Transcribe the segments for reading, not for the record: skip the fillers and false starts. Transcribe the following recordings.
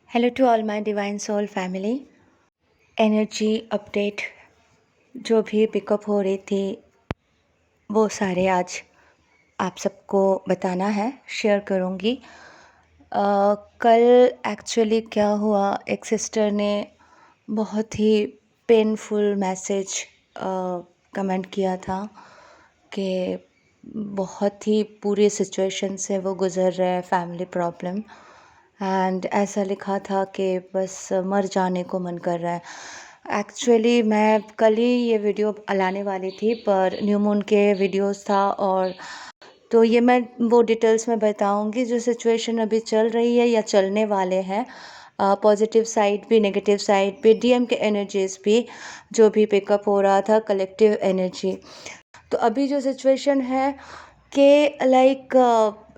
Hello to all my divine soul family. Energy update जो भी pickup हो रही थी वो सारे आज आप सबको बताना है, शेयर करूँगी। कल एक्चुअली क्या हुआ, एक सिस्टर ने बहुत ही पेनफुल मैसेज कमेंट किया था कि बहुत ही पूरी सिचुएशन से वो गुज़र रहे हैं, फैमिली प्रॉब्लम, एंड ऐसा लिखा था कि बस मर जाने को मन कर रहा है। एक्चुअली मैं कल ही ये वीडियो लाने वाली थी पर न्यू मून के वीडियोस था, और तो ये मैं वो डिटेल्स में बताऊंगी जो सिचुएशन अभी चल रही है या चलने वाले हैं, पॉजिटिव साइड भी नेगेटिव साइड भी, डीएम के एनर्जीज भी जो भी पिकअप हो रहा था, कलेक्टिव एनर्जी। तो अभी जो सिचुएशन है कि लाइक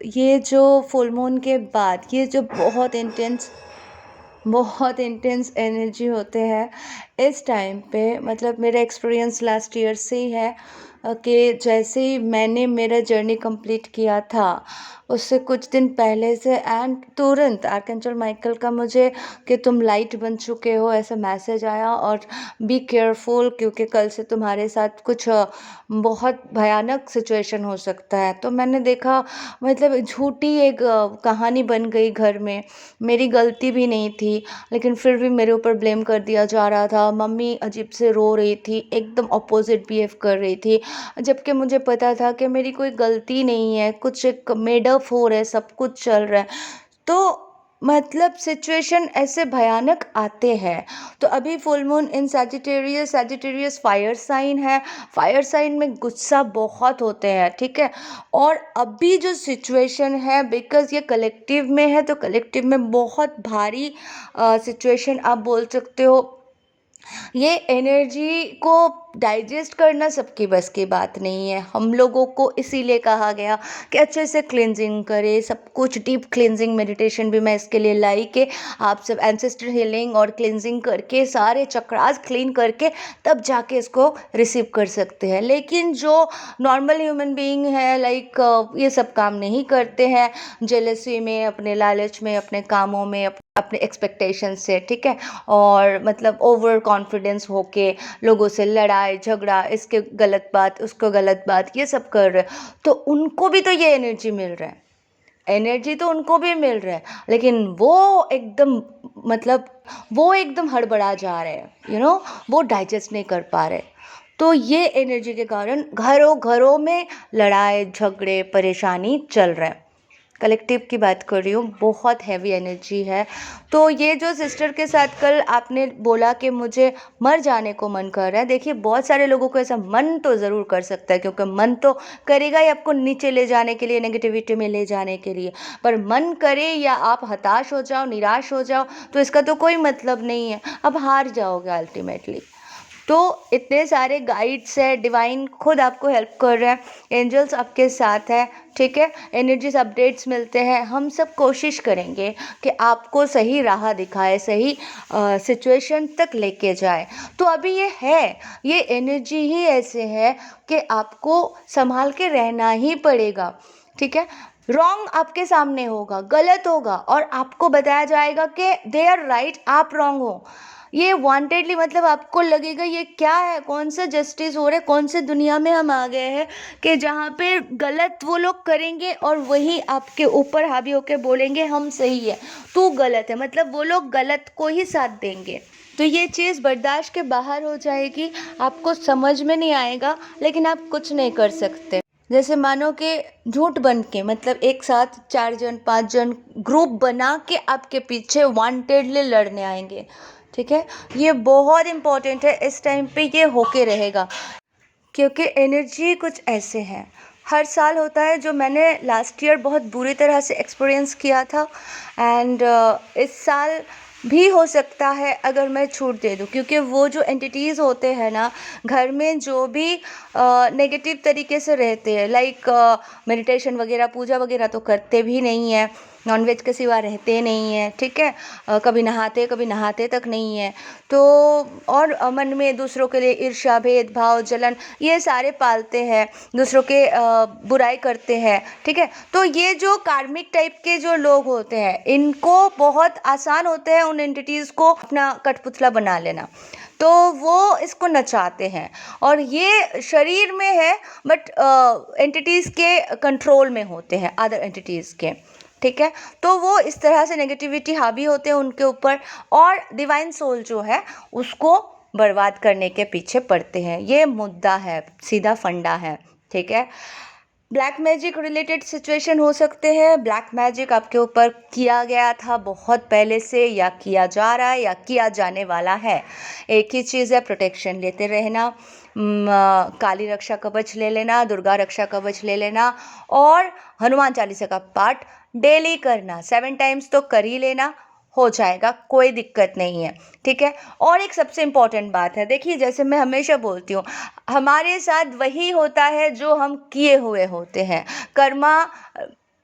ये जो फुल मून के बाद ये जो बहुत इंटेंस एनर्जी होते हैं इस टाइम पे, मतलब मेरा एक्सपीरियंस लास्ट ईयर से ही है कि जैसे ही मैंने मेरा जर्नी कंप्लीट किया था उससे कुछ दिन पहले से एंड तुरंत आर्कएंजल माइकल का मुझे कि तुम लाइट बन चुके हो ऐसा मैसेज आया, और बी केयरफुल क्योंकि कल से तुम्हारे साथ कुछ बहुत भयानक सिचुएशन हो सकता है। तो मैंने देखा, मतलब झूठी एक कहानी बन गई घर में, मेरी गलती भी नहीं थी लेकिन फिर भी मेरे ऊपर ब्लेम कर दिया जा रहा था। मम्मी अजीब से रो रही थी, एकदम अपोजिट बिहेव कर रही थी, जबकि मुझे पता था कि मेरी कोई गलती नहीं है, कुछ एक मेडअप हो रहा है, सब कुछ चल रहा है। तो मतलब सिचुएशन ऐसे भयानक आते हैं। तो अभी full moon in Sagittarius, Sagittarius fire sign है, फायर साइन में गुस्सा बहुत होते हैं, ठीक है। और अभी जो सिचुएशन है, बिकॉज ये कलेक्टिव में है तो कलेक्टिव में बहुत भारी सिचुएशन आप बोल सकते हो। ये एनर्जी को डाइजेस्ट करना सबकी बस की बात नहीं है। हम लोगों को इसीलिए कहा गया कि अच्छे से क्लिनजिंग करें, सब कुछ डीप क्लिनजिंग मेडिटेशन भी मैं इसके लिए लाई कि आप सब एंसेस्टर हीलिंग और क्लिनजिंग करके सारे चक्रास क्लीन करके तब जाके इसको रिसीव कर सकते हैं। लेकिन जो नॉर्मल ह्यूमन बीइंग है लाइक ये सब काम नहीं करते हैं, जेलसी में, अपने लालच में, अपने कामों में, अपने एक्सपेक्टेशन से, ठीक है, और मतलब ओवर कॉन्फिडेंस होके लोगों से लड़ाई झगड़ा, इसके गलत बात उसको गलत बात, ये सब कर रहे हैं। तो उनको भी तो ये एनर्जी मिल रहा है, एनर्जी तो उनको भी मिल रहा है, लेकिन वो एकदम हड़बड़ा जा रहे हैं, वो डाइजेस्ट नहीं कर पा रहे। तो ये एनर्जी के कारण घरों घरों में लड़ाई झगड़े परेशानी चल रहा है। कलेक्टिव की बात कर रही हूँ, बहुत हैवी एनर्जी है। तो ये जो सिस्टर के साथ कल आपने बोला कि मुझे मर जाने को मन कर रहा है, देखिए बहुत सारे लोगों को ऐसा मन तो ज़रूर कर सकता है, क्योंकि मन तो करेगा ही आपको नीचे ले जाने के लिए, नेगेटिविटी में ले जाने के लिए। पर मन करे या आप हताश हो जाओ, निराश हो जाओ, तो इसका तो कोई मतलब नहीं है, अब हार जाओगे अल्टीमेटली। तो इतने सारे गाइड्स है, डिवाइन खुद आपको हेल्प कर रहे हैं, एंजल्स आपके साथ है, ठीक है, एनर्जीज अपडेट्स मिलते हैं। हम सब कोशिश करेंगे कि आपको सही राह दिखाए, सही सिचुएशन तक लेके जाए। तो अभी ये एनर्जी ही ऐसे है कि आपको संभाल के रहना ही पड़ेगा, ठीक है। रॉन्ग आपके सामने होगा, गलत होगा, और आपको बताया जाएगा कि दे आर राइट, आप रॉन्ग हो। ये वांटेडली, मतलब आपको लगेगा ये क्या है, कौन सा जस्टिस हो रहा है, कौन से दुनिया में हम आ गए हैं कि जहाँ पे गलत वो लोग करेंगे और वही आपके ऊपर हावी होके बोलेंगे हम सही है, तू गलत है, मतलब वो लोग गलत को ही साथ देंगे। तो ये चीज़ बर्दाश्त के बाहर हो जाएगी, आपको समझ में नहीं आएगा, लेकिन आप कुछ नहीं कर सकते। जैसे मानो कि झूठ बन के, मतलब एक साथ 4 जन 5 जन ग्रुप बना के आपके पीछे वांटेडली लड़ने आएंगे, ठीक है। ये बहुत इम्पोर्टेंट है, इस टाइम पे ये होके रहेगा, क्योंकि एनर्जी कुछ ऐसे हैं, हर साल होता है, जो मैंने लास्ट ईयर बहुत बुरी तरह से एक्सपीरियंस किया था, एंड इस साल भी हो सकता है अगर मैं छूट दे दूँ, क्योंकि वो जो एंटिटीज़ होते हैं ना घर में, जो भी नेगेटिव तरीके से रहते हैं, लाइक मेडिटेशन वगैरह पूजा वगैरह तो करते भी नहीं है, नॉनवेज के सिवा रहते नहीं हैं, ठीक है। कभी नहाते तक नहीं है। तो और मन में दूसरों के लिए ईर्ष्या, भेदभाव, जलन ये सारे पालते हैं, दूसरों के बुराई करते हैं, ठीक है। तो ये जो कार्मिक टाइप के जो लोग होते हैं, इनको बहुत आसान होते हैं उन एंटिटीज़ को अपना कठपुतला बना लेना। तो वो इसको नचाते हैं और ये शरीर में है बट एंटिटीज़ के कंट्रोल में होते हैं, अदर एंटिटीज़ के, ठीक है। तो वो इस तरह से नेगेटिविटी हावी होते हैं उनके ऊपर और डिवाइन सोल जो है उसको बर्बाद करने के पीछे पड़ते हैं। ये मुद्दा है, सीधा फंडा है, ठीक है। ब्लैक मैजिक रिलेटेड सिचुएशन हो सकते हैं। ब्लैक मैजिक आपके ऊपर किया गया था बहुत पहले से, या किया जा रहा है, या किया जाने वाला है। एक ही चीज़ है, प्रोटेक्शन लेते रहना। काली रक्षा कवच ले लेना, दुर्गा रक्षा कवच ले लेना और हनुमान चालीसा का पाठ डेली करना। 7 टाइम्स तो कर ही लेना, हो जाएगा, कोई दिक्कत नहीं है, ठीक है। और एक सबसे इम्पॉर्टेंट बात है, देखिए जैसे मैं हमेशा बोलती हूँ, हमारे साथ वही होता है जो हम किए हुए होते हैं। कर्मा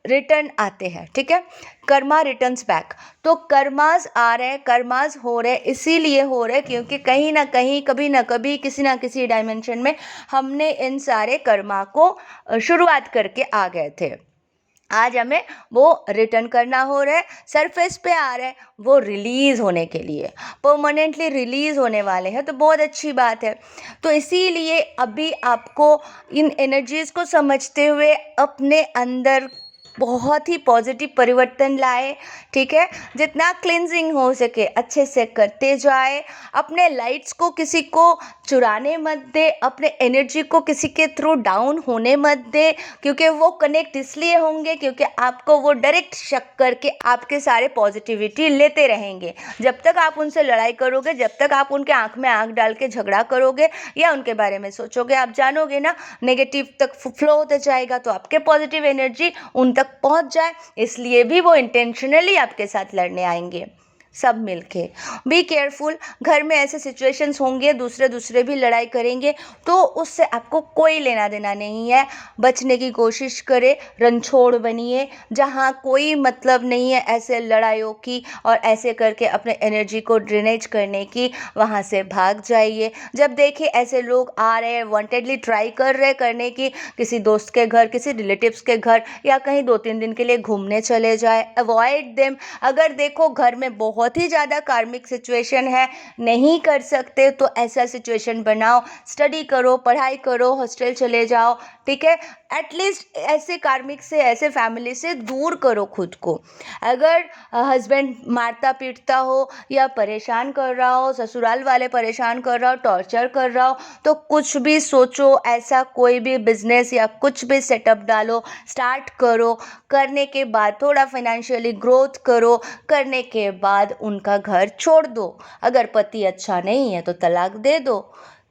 रिटर्न आते हैं, ठीक है। Karma returns back. तो कर्मास आ रहे हैं, कर्मास हो रहे, इसीलिए हो रहे क्योंकि कहीं ना कहीं, कभी ना कभी, किसी ना किसी डायमेंशन में हमने इन सारे कर्मा को शुरुआत करके आ गए थे। आज हमें वो रिटर्न करना हो रहा है, सरफेस पे आ रहा है, वो रिलीज़ होने के लिए, परमानेंटली रिलीज़ होने वाले हैं। तो बहुत अच्छी बात है। तो इसीलिए अभी आपको इन एनर्जीज़ को समझते हुए अपने अंदर बहुत ही पॉजिटिव परिवर्तन लाए, ठीक है। जितना क्लिनजिंग हो सके अच्छे से करते जाए। अपने लाइट्स को किसी को चुराने मत दे, अपने एनर्जी को किसी के थ्रू डाउन होने मत दे, क्योंकि वो कनेक्ट इसलिए होंगे क्योंकि आपको वो डायरेक्ट शक करके आपके सारे पॉजिटिविटी लेते रहेंगे। जब तक आप उनसे लड़ाई करोगे, जब तक आप उनके आँख में आँख डाल के झगड़ा करोगे या उनके बारे में सोचोगे, आप जानोगे ना नेगेटिव तक फ्लो होते जाएगा, तो आपके पॉजिटिव एनर्जी उन तक पहुंच जाए, इसलिए भी वो इंटेंशनली आपके साथ लड़ने आएंगे। सब मिलके बी केयरफुल। घर में ऐसे सिचुएशंस होंगे, दूसरे भी लड़ाई करेंगे, तो उससे आपको कोई लेना देना नहीं है। बचने की कोशिश करें, रणछोड़ बनिए, जहाँ कोई मतलब नहीं है ऐसे लड़ाइयों की और ऐसे करके अपने एनर्जी को ड्रेनेज करने की, वहाँ से भाग जाइए। जब देखिए ऐसे लोग आ रहे हैं, वांटेडली ट्राई कर रहे करने की, किसी दोस्त के घर, किसी रिलेटिव्स के घर या कहीं 2-3 दिन के लिए घूमने चले जाए, अवॉइड देम। अगर देखो घर में बहुत ही ज़्यादा कार्मिक सिचुएशन है, नहीं कर सकते, तो ऐसा सिचुएशन बनाओ, स्टडी करो, पढ़ाई करो, हॉस्टल चले जाओ, ठीक है। एटलीस्ट ऐसे कार्मिक से, ऐसे फैमिली से दूर करो खुद को। अगर हस्बैंड मारता पीटता हो या परेशान कर रहा हो, ससुराल वाले परेशान कर रहा हो, टॉर्चर कर रहा हो, तो कुछ भी सोचो, ऐसा कोई भी बिजनेस या कुछ भी सेटअप डालो, स्टार्ट करो। करने के बाद थोड़ा फाइनेंशियली ग्रोथ करो, करने के बाद उनका घर छोड़ दो। अगर पति अच्छा नहीं है तो तलाक दे दो,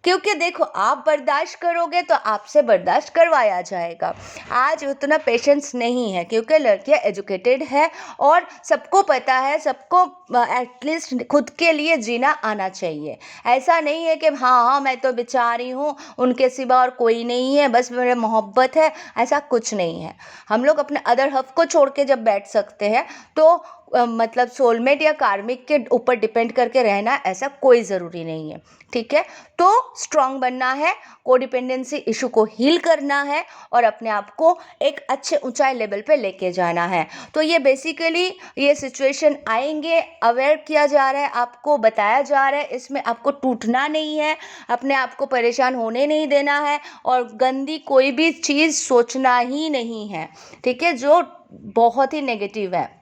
क्योंकि देखो आप बर्दाश्त करोगे तो आपसे बर्दाश्त करवाया जाएगा। आज उतना पेशेंस नहीं है क्योंकि लड़कियां एजुकेटेड है और सबको पता है, सबको एटलीस्ट खुद के लिए जीना आना चाहिए। ऐसा नहीं है कि हाँ मैं तो बेचारी हूँ, उनके सिवा और कोई नहीं है, बस मेरे मोहब्बत है, ऐसा कुछ नहीं है। हम लोग अपने अदर हफ को छोड़ के जब बैठ सकते हैं तो मतलब सोलमेट या कार्मिक के ऊपर डिपेंड करके रहना ऐसा कोई ज़रूरी नहीं है, ठीक है। तो स्ट्रांग बनना है, कोडिपेंडेंसी इशू को हील करना है और अपने आप को एक अच्छे ऊंचाई लेवल पे लेके जाना है। तो ये बेसिकली ये सिचुएशन आएंगे, अवेयर किया जा रहा है, आपको बताया जा रहा है, इसमें आपको टूटना नहीं है, अपने आप को परेशान होने नहीं देना है और गंदी कोई भी चीज़ सोचना ही नहीं है, ठीक है, जो बहुत ही नेगेटिव है।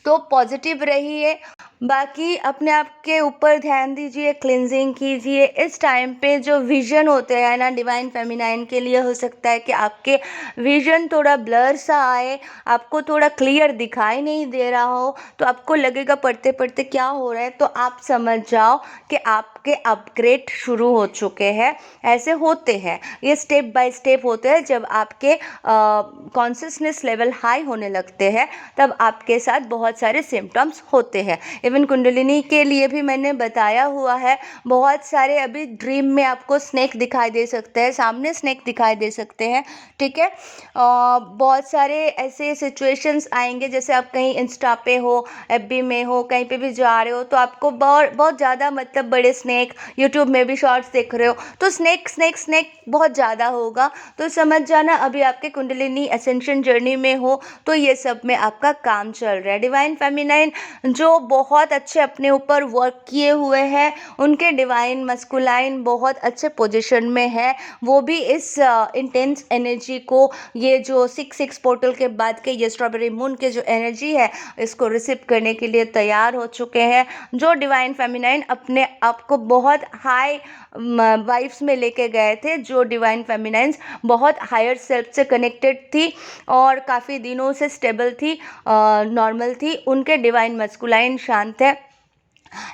तो पॉजिटिव रहिए। बाकी अपने आप के ऊपर ध्यान दीजिए, क्लिनजिंग कीजिए। इस टाइम पे जो विज़न होते हैं ना डिवाइन फेमिनाइन के लिए, हो सकता है कि आपके विज़न थोड़ा ब्लर सा आए, आपको थोड़ा क्लियर दिखाई नहीं दे रहा हो, तो आपको लगेगा पढ़ते पढ़ते क्या हो रहा है, तो आप समझ जाओ कि आपके अपग्रेड शुरू हो चुके हैं। ऐसे होते हैं, ये स्टेप बाय स्टेप होते हैं। जब आपके कॉन्शियसनेस लेवल हाई होने लगते हैं तब आपके साथ बहुत सारे सिम्टम्स होते हैं। 11 कुंडलिनी के लिए भी मैंने बताया हुआ है। बहुत सारे अभी ड्रीम में आपको स्नेक दिखाई दे सकते हैं, सामने स्नेक दिखाई दे सकते हैं, ठीक है। बहुत सारे ऐसे सिचुएशंस आएंगे, जैसे आप कहीं इंस्टा पे हो, एफबी में हो, कहीं पे भी जा रहे हो तो आपको बहुत बहुत ज़्यादा मतलब बड़े स्नेक, यूट्यूब में भी शॉर्ट्स देख रहे हो तो स्नेक स्नेक स्नेक बहुत ज़्यादा होगा। तो समझ जाना अभी आपके कुंडलिनी असेंशन जर्नी में हो तो ये सब में आपका काम चल रहा है। डिवाइन फेमिनाइन जो बहुत अच्छे अपने ऊपर वर्क किए हुए हैं, उनके डिवाइन मस्कुलाइन बहुत अच्छे पोजीशन में है, वो भी इस इंटेंस एनर्जी को, ये जो 6 पोर्टल के बाद के ये स्ट्रॉबेरी मून के जो एनर्जी है, इसको रिसीव करने के लिए तैयार हो चुके हैं। जो डिवाइन फेमिनाइन अपने आप को बहुत हाई वाइब्स में लेके गए थे, जो डिवाइन फेमिनाइंस बहुत हायर सेल्फ से कनेक्टेड थी और काफ़ी दिनों से स्टेबल थी, नॉर्मल थी, उनके डिवाइन मस्कुलाइन शांत है।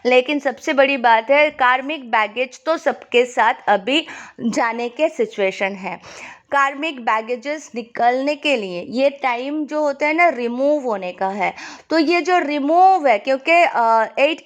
लेकिन सबसे बड़ी बात है, कार्मिक बैगेज तो सबके साथ अभी जाने के सिचुएशन है। कार्मिक बैगेजेस निकलने के लिए ये टाइम जो होता है ना, रिमूव होने का है। तो ये जो रिमूव है, क्योंकि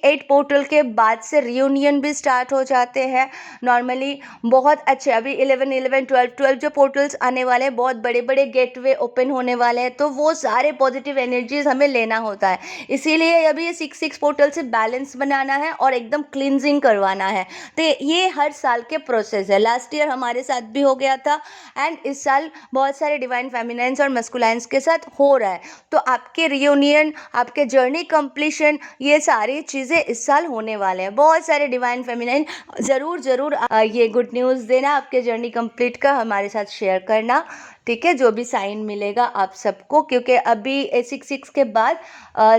8 पोर्टल के बाद से रियूनियन भी स्टार्ट हो जाते हैं नॉर्मली। बहुत अच्छे अभी 11 12 जो पोर्टल्स आने वाले हैं, बहुत बड़े बड़े गेटवे ओपन होने वाले हैं, तो वो सारे पॉजिटिव एनर्जीज हमें लेना होता है। इसीलिए अभी ये 6 पोर्टल से बैलेंस बनाना है और एकदम क्लिनजिंग करवाना है। तो ये हर साल के प्रोसेस है। लास्ट ईयर हमारे साथ भी हो गया था एंड इस साल बहुत सारे डिवाइन फेमिनाइंस और मस्कुलाइंस के साथ हो रहा है। तो आपके रियूनियन, आपके जर्नी कंप्लीशन, ये सारी चीज़ें इस साल होने वाले हैं। बहुत सारे डिवाइन फेमिनाइन ज़रूर ये गुड न्यूज़ देना, आपके जर्नी कंप्लीट का हमारे साथ शेयर करना, ठीक है। जो भी साइन मिलेगा आप सबको, क्योंकि अभी 6 के बाद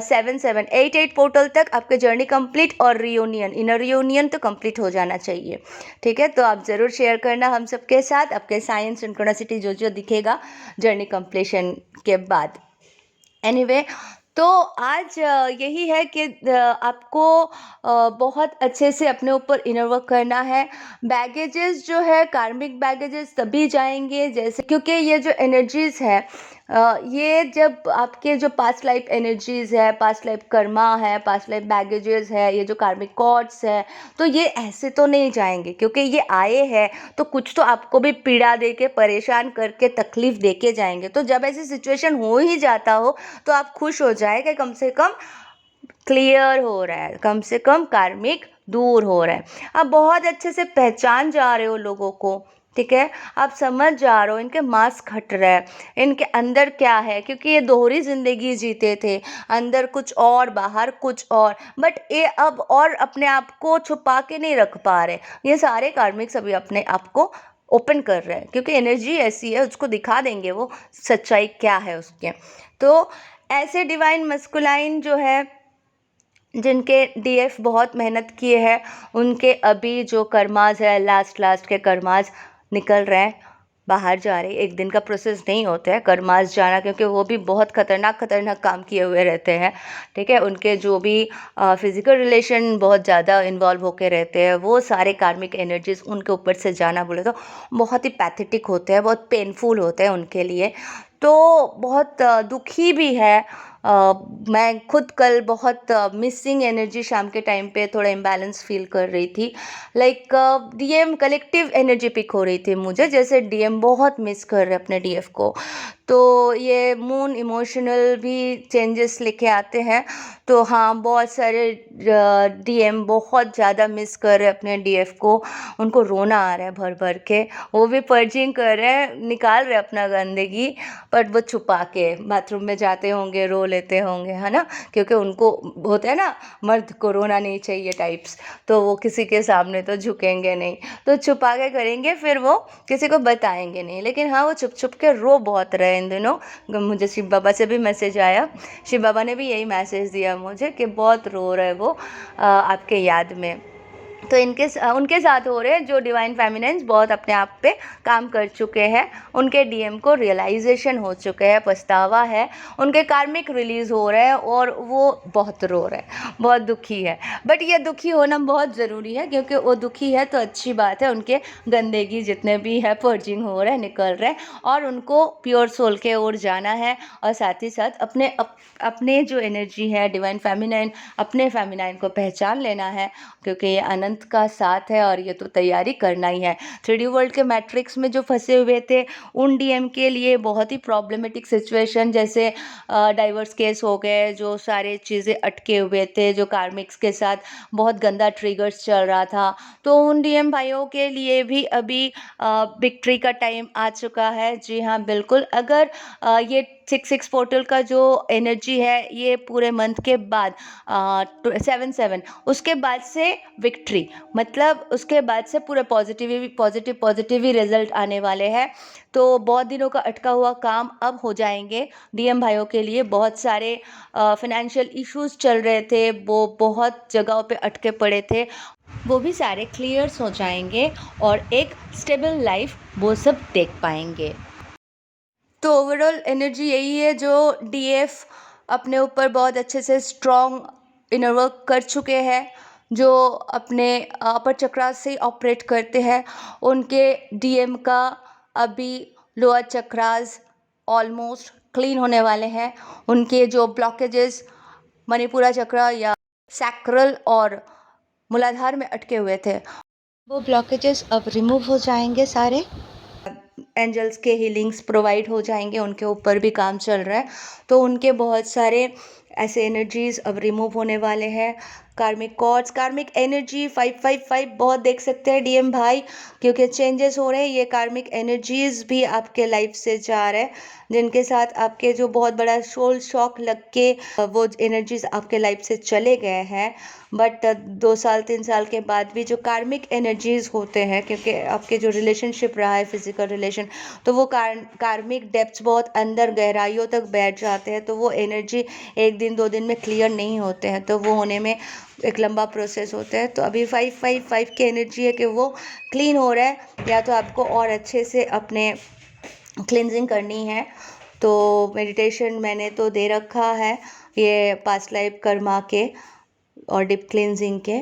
7 8 पोर्टल तक आपके जर्नी कंप्लीट और रियूनियन, इनर रियूनियन तो कंप्लीट हो जाना चाहिए, ठीक है। तो आप ज़रूर शेयर करना हम सबके साथ आपके साइन सिंक्रोनिसिटी जो दिखेगा जर्नी कंप्लीशन के बाद। एनीवे, तो आज यही है कि आपको बहुत अच्छे से अपने ऊपर इनर वर्क करना है। बैगेजेस जो है, कार्मिक बैगेजेस तभी जाएंगे जैसे, क्योंकि ये जो एनर्जीज है, ये जब आपके जो पास्ट लाइफ एनर्जीज है, पास्ट लाइफ कर्मा है, पास्ट लाइफ बैगेजेस है, ये जो कार्मिक कॉर्ड्स है, तो ये ऐसे तो नहीं जाएंगे, क्योंकि ये आए हैं तो कुछ तो आपको भी पीड़ा दे के, परेशान करके, तकलीफ दे के जाएंगे। तो जब ऐसी सिचुएशन हो ही जाता हो तो आप खुश हो जाए कि कम से कम क्लियर हो रहा है, कम से कम कार्मिक दूर हो रहा है। आप बहुत अच्छे से पहचान जा रहे हो लोगों को, ठीक है। आप समझ जा रहे हो इनके मास्क हट रहा है, इनके अंदर क्या है, क्योंकि ये दोहरी ज़िंदगी जीते थे, अंदर कुछ और बाहर कुछ और, बट ये अब और अपने आप को छुपा के नहीं रख पा रहे। ये सारे कार्मिक्स अभी अपने आप को ओपन कर रहे हैं, क्योंकि एनर्जी ऐसी है, उसको दिखा देंगे वो सच्चाई क्या है उसके। तो ऐसे डिवाइन मस्कुलाइन जो है, जिनके डीएफ बहुत मेहनत किए हैं, उनके अभी जो कर्माज है, लास्ट के कर्माज निकल रहे हैं, बाहर जा रहे हैं। एक दिन का प्रोसेस नहीं होता है कर्माज जाना, क्योंकि वो भी बहुत खतरनाक काम किए हुए रहते हैं, ठीक है। उनके जो भी फिजिकल रिलेशन बहुत ज़्यादा इन्वॉल्व होके रहते हैं, वो सारे कार्मिक एनर्जीज उनके ऊपर से जाना बोले तो बहुत ही पैथेटिक होते हैं, बहुत पेनफुल होते हैं उनके लिए। तो बहुत दुखी भी है। मैं खुद कल बहुत मिसिंग एनर्जी शाम के टाइम पे थोड़ा इम्बैलेंस फील कर रही थी। Like DM collective energy pick हो रही थी मुझे, जैसे डीएम बहुत मिस कर रहे अपने डीएफ को। तो ये मून इमोशनल भी चेंजेस लेके आते हैं। तो हाँ, बहुत सारे डीएम बहुत ज़्यादा मिस कर रहे अपने डीएफ को, उनको रोना आ रहा है भर भर के। वो भी पर्जिंग कर रहे हैं, निकाल रहे अपना गंदगी, बट वो छुपा के बाथरूम में जाते होंगे, रो लेते होंगे, है ना, क्योंकि उनको होता है ना, मर्द को रोना नहीं चाहिए टाइप्स, तो वो किसी के सामने तो झुकेंगे नहीं, तो छुपा के करेंगे, फिर वो किसी को बताएंगे नहीं। लेकिन हाँ, वो छुप छुप के रो बहुत रहे इन दिनों। मुझे शिव बाबा से भी मैसेज आया, शिव बाबा ने भी यही मैसेज दिया मुझे कि बहुत रो रहे वो आपके याद में। तो उनके साथ हो रहे हैं जो डिवाइन फेमिनाइंस बहुत अपने आप पे काम कर चुके हैं, उनके डीएम को रियलाइजेशन हो चुके हैं, पछतावा है, उनके कार्मिक रिलीज़ हो रहे हैं और वो बहुत रो रहे हैं, बहुत दुखी है। बट ये दुखी होना बहुत ज़रूरी है, क्योंकि वो दुखी है तो अच्छी बात है, उनके गंदगी जितने भी है पर्जिंग हो रहे हैं, निकल रहे हैं, और उनको प्योर सोल के ओर जाना है। और साथ ही साथ अपने जो एनर्जी है डिवाइन फेमिनाइन, अपने फेमिनाइन को पहचान लेना है, क्योंकि ये अनंत का साथ है और ये तो तैयारी करना ही है। 3D वर्ल्ड के मैट्रिक्स में जो फंसे हुए थे उन डीएम के लिए बहुत ही प्रॉब्लमेटिक सिचुएशन, जैसे डाइवर्स केस हो गए, जो सारे चीज़ें अटके हुए थे, जो कार्मिक्स के साथ बहुत गंदा ट्रिगर्स चल रहा था, तो उन डीएम भाइयों के लिए भी अभी विक्ट्री का टाइम आ चुका है। जी हाँ, बिल्कुल। अगर ये 6-6 पोर्टल का जो एनर्जी है ये पूरे मंथ के बाद 7-7 उसके बाद से विक्ट्री, मतलब उसके बाद से पूरे पॉजिटिव ही रिजल्ट आने वाले हैं। तो बहुत दिनों का अटका हुआ काम अब हो जाएंगे डीएम भाइयों के लिए। बहुत सारे फाइनेंशियल इश्यूज चल रहे थे, वो बहुत जगहों पे अटके पड़े थे, वो भी सारे क्लियर्स हो जाएंगे और एक स्टेबल लाइफ वो सब देख पाएंगे। तो ओवरऑल एनर्जी यही है, जो डीएफ अपने ऊपर बहुत अच्छे से स्ट्रॉन्ग इनर वर्क कर चुके हैं, जो अपने अपर चक्रा से ऑपरेट करते हैं, उनके डीएम का अभी लोअर चक्रास ऑलमोस्ट क्लीन होने वाले हैं। उनके जो ब्लॉकेजेस मणिपुरा चक्रा या सैक्रल और मूलाधार में अटके हुए थे, वो ब्लॉकेजेस अब रिमूव हो जाएंगे सारे। एंजल्स के हीलिंग्स प्रोवाइड हो जाएंगे, उनके ऊपर भी काम चल रहा है, तो उनके बहुत सारे ऐसे एनर्जीज अब रिमूव होने वाले हैं। कार्मिक कॉर्ड्स, कार्मिक एनर्जी 555 बहुत देख सकते हैं डीएम भाई, क्योंकि चेंजेस हो रहे हैं। ये कार्मिक एनर्जीज भी आपके लाइफ से जा रहे हैं, जिनके साथ आपके जो बहुत बड़ा सोल शॉक लग के वो एनर्जीज आपके लाइफ से चले गए हैं। बट 2 साल 3 साल के बाद भी जो कार्मिक एनर्जीज होते हैं, क्योंकि आपके जो रिलेशनशिप रहा है फिजिकल रिलेशन, तो वो कार्मिक डेप्थ्स बहुत अंदर गहराइयों तक बैठ जाते हैं, तो वो एनर्जी 1 दिन 2 दिन में क्लियर नहीं होते हैं, तो वो होने में एक लंबा प्रोसेस होता है। तो अभी 555 की एनर्जी है कि वो क्लीन हो रहा है, या तो आपको और अच्छे से अपने क्लिनजिंग करनी है। तो मेडिटेशन मैंने तो दे रखा है, ये पास्ट लाइफ कर्मा के और डीप क्लिनजिंग के।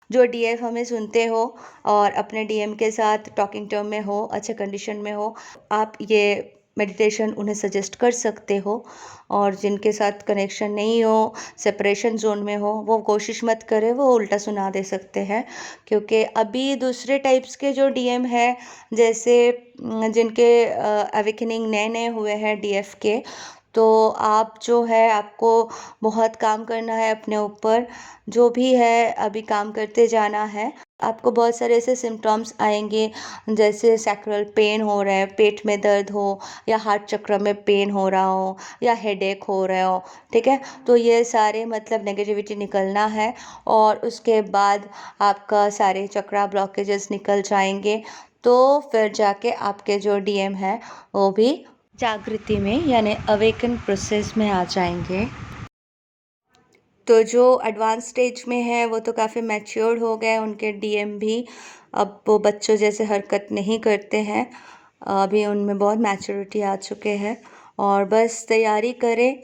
जो डीएफ हमें सुनते हो और अपने डीएम के साथ टॉकिंग टर्म में हो, अच्छे कंडीशन में हो, आप ये मेडिटेशन उन्हें सजेस्ट कर सकते हो। और जिनके साथ कनेक्शन नहीं हो, सेपरेशन जोन में हो, वो कोशिश मत करें, वो उल्टा सुना दे सकते हैं। क्योंकि अभी दूसरे टाइप्स के जो डीएम है, जैसे जिनके अवेकनिंग नए नए हुए हैं डीएफ के, तो आप जो है आपको बहुत काम करना है अपने ऊपर, जो भी है अभी काम करते जाना है। आपको बहुत सारे ऐसे सिम्टम्स आएंगे, जैसे सैक्रल पेन हो रहा है, पेट में दर्द हो, या हार्ट चक्र में पेन हो रहा हो, या हेडेक हो रहा हो, ठीक है। तो ये सारे मतलब नेगेटिविटी निकलना है, और उसके बाद आपका सारे चक्रा ब्लॉकेजेस निकल जाएंगे, तो फिर जाके आपके जो डीएम है वो भी जागृति में यानी अवेकन प्रोसेस में आ जाएंगे। तो जो एडवांस स्टेज में है वो तो काफ़ी मैच्योर्ड हो गए, उनके डीएम भी अब वो बच्चों जैसे हरकत नहीं करते हैं, अभी उनमें बहुत मैच्योरिटी आ चुके हैं। और बस तैयारी करें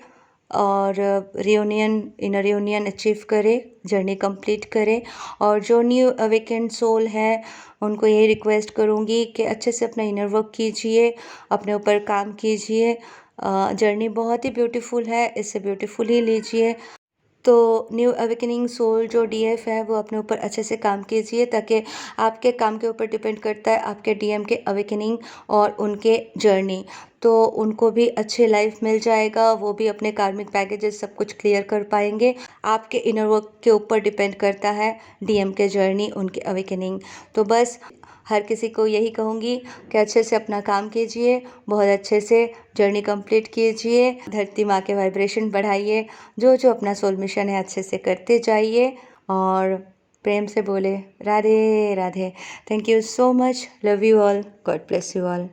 और रियूनियन, इनर रियूनियन अचीव करें, जर्नी कंप्लीट करें। और जो न्यू अवेकेंड सोल है उनको यही रिक्वेस्ट करूँगी कि अच्छे से अपना इनर वर्क कीजिए, अपने ऊपर काम कीजिए। जर्नी बहुत ही ब्यूटीफुल है, इससे ब्यूटीफुल ही लीजिए। तो न्यू अवेकनिंग सोल जो डीएफ है वो अपने ऊपर अच्छे से काम कीजिए, ताकि आपके काम के ऊपर डिपेंड करता है आपके डीएम के अवेकनिंग और उनके जर्नी, तो उनको भी अच्छी लाइफ मिल जाएगा, वो भी अपने कार्मिक बैगेजेस सब कुछ क्लियर कर पाएंगे। आपके इनर वर्क के ऊपर डिपेंड करता है डीएम के जर्नी, उनके अवेकनिंग। तो बस हर किसी को यही कहूँगी कि अच्छे से अपना काम कीजिए, बहुत अच्छे से जर्नी कंप्लीट कीजिए, धरती माँ के वाइब्रेशन बढ़ाइए, जो जो अपना सोल मिशन है अच्छे से करते जाइए, और प्रेम से बोले Radhe Radhe. Thank you so much, love you all, God bless you all.